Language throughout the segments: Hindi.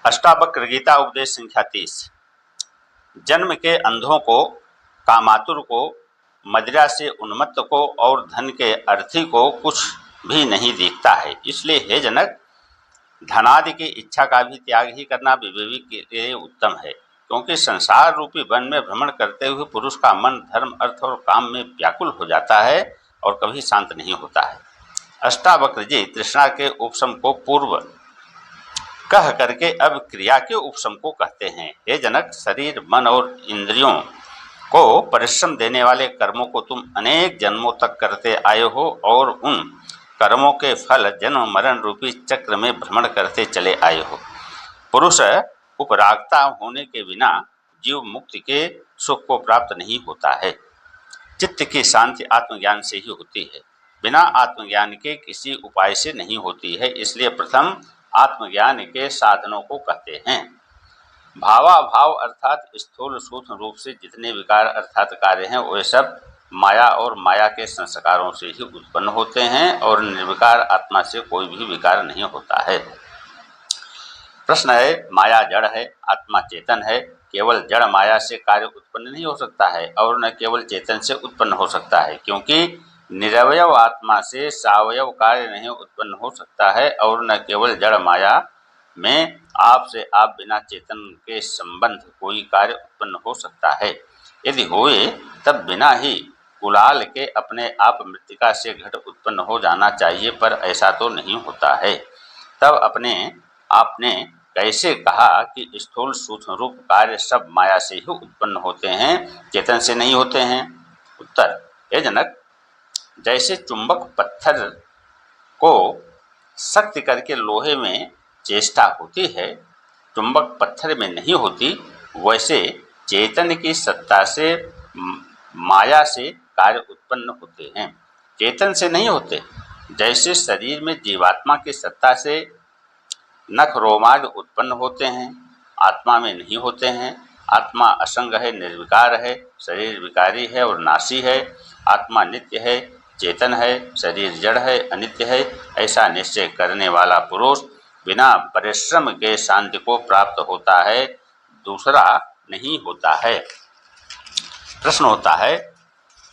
अष्टावक्र गीता उपदेश संख्या 30। जन्म के अंधों को, कामातुर को, मदिरा से उन्मत्त को और धन के अर्थी को कुछ भी नहीं दिखता है। इसलिए हे जनक, धनादि की इच्छा का भी त्याग ही करना विवेक के लिए उत्तम है, क्योंकि संसार रूपी वन में भ्रमण करते हुए पुरुष का मन धर्म, अर्थ और काम में व्याकुल हो जाता है और कभी शांत नहीं होता है। अष्टावक्र जी तृष्णा के उपशम को पूर्व कह करके अब क्रिया के उपशम को कहते हैं। हे जनक, शरीर, मन और इंद्रियों को परिश्रम देने वाले कर्मों को तुम अनेक जन्मों तक करते आए हो और उन कर्मों के फल जन्म मरण रूपी चक्र में भ्रमण करते चले आए हो। पुरुष उपरागता होने के बिना जीव मुक्ति के सुख को प्राप्त नहीं होता है। चित्त की शांति आत्मज्ञान से ही होती है, बिना आत्मज्ञान के किसी उपाय से नहीं होती है। इसलिए प्रथम आत्मज्ञान के साधनों को कहते हैं। भावाभाव अर्थात स्थूल सूक्ष्म रूप से जितने विकार अर्थात कार्य हैं, वे सब माया और माया के संस्कारों से ही उत्पन्न होते हैं और निर्विकार आत्मा से कोई भी विकार नहीं होता है। प्रश्न है, माया जड़ है, आत्मा चेतन है। केवल जड़ माया से कार्य उत्पन्न नहीं हो सकता है और न केवल चेतन से उत्पन्न हो सकता है, क्योंकि निरवयव आत्मा से सावयव कार्य नहीं उत्पन्न हो सकता है और न केवल जड़ माया में आप से आप बिना चेतन के संबंध कोई कार्य उत्पन्न हो सकता है। यदि होए तब बिना ही कुलाल के अपने आप मृत्तिका से घट उत्पन्न हो जाना चाहिए, पर ऐसा तो नहीं होता है। तब अपने आपने कैसे कहा कि स्थूल सूक्ष्म रूप कार्य सब माया से ही उत्पन्न होते हैं, चेतन से नहीं होते हैं? उत्तर, हे जनक, जैसे चुंबक पत्थर को सख्त करके लोहे में चेष्टा होती है, चुंबक पत्थर में नहीं होती, वैसे चेतन की सत्ता से माया से कार्य उत्पन्न होते हैं, चेतन से नहीं होते। जैसे शरीर में जीवात्मा की सत्ता से नख रोमांच उत्पन्न होते हैं, आत्मा में नहीं होते हैं। आत्मा असंग है, निर्विकार है, शरीर विकारी है और नाशी है। आत्मा नित्य है, चेतन है, शरीर जड़ है, अनित्य है। ऐसा निश्चय करने वाला पुरुष बिना परिश्रम के शांति को प्राप्त होता है, दूसरा नहीं होता है। प्रश्न होता है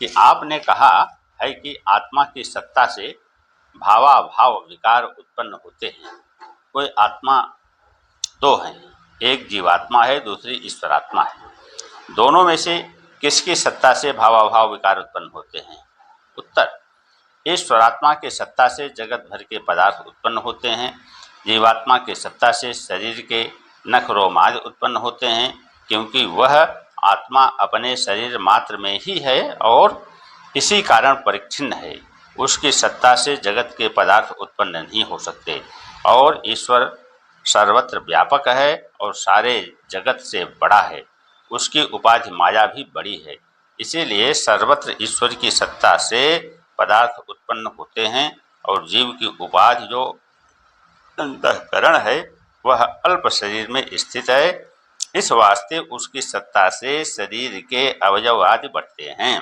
कि आपने कहा है कि आत्मा की सत्ता से भावाभाव विकार उत्पन्न होते हैं। कोई आत्मा दो हैं, एक जीवात्मा है, दूसरी ईश्वरात्मा है। दोनों में से किसकी सत्ता से भावाभाव विकार उत्पन्न होते हैं? उत्तर, ईश्वरात्मा के सत्ता से जगत भर के पदार्थ उत्पन्न होते हैं। जीवात्मा के सत्ता से शरीर के नख रोमांच उत्पन्न होते हैं, क्योंकि वह आत्मा अपने शरीर मात्र में ही है और इसी कारण परिच्छिन्न है। उसकी सत्ता से जगत के पदार्थ उत्पन्न नहीं हो सकते और ईश्वर सर्वत्र व्यापक है और सारे जगत से बड़ा है। उसकी उपाधि माया भी बड़ी है, इसीलिए सर्वत्र ईश्वर की सत्ता से पदार्थ उत्पन्न होते हैं और जीव की उपाधि जो अंतःकरण है वह अल्प शरीर में स्थित है। इस वास्ते उसकी सत्ता से शरीर के अवयव आदि बढ़ते हैं।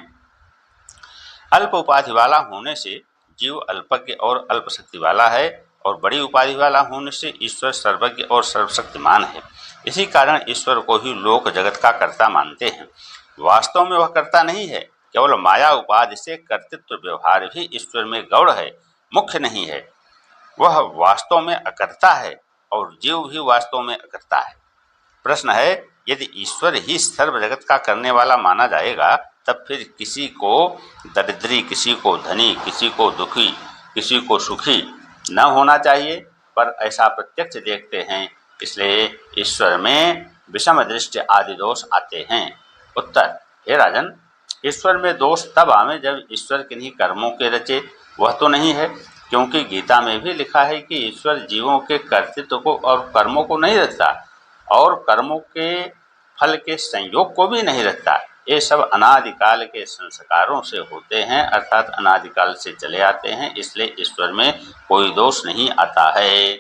अल्प उपाधि वाला होने से जीव अल्पज्ञ और अल्प शक्ति वाला है और बड़ी उपाधि वाला होने से ईश्वर सर्वज्ञ और सर्वशक्तिमान है। इसी कारण ईश्वर को ही लोक जगत का कर्ता मानते हैं। वास्तव में वह कर्ता नहीं है, केवल माया उपाधि से कर्तृत्व व्यवहार भी ईश्वर में गौड़ है, मुख्य नहीं है। वह वास्तव में अकर्ता है और जीव भी वास्तव में अकर्ता है। प्रश्न है, यदि ईश्वर ही सर्व जगत का करने वाला माना जाएगा, तब फिर किसी को दरिद्री, किसी को धनी, किसी को दुखी, किसी को सुखी न होना चाहिए, पर ऐसा प्रत्यक्ष देखते हैं, इसलिए ईश्वर में विषम दृष्टि आदि दोष आते हैं। उत्तर, हे राजन, ईश्वर में दोष तब आवे जब ईश्वर किन्हीं कर्मों के रचे, वह तो नहीं है, क्योंकि गीता में भी लिखा है कि ईश्वर जीवों के कर्तृत्व को और कर्मों को नहीं रचता और कर्मों के फल के संयोग को भी नहीं रचता। ये सब अनादिकाल के संस्कारों से होते हैं, अर्थात अनादिकाल से चले आते हैं, इसलिए ईश्वर में कोई दोष नहीं आता है।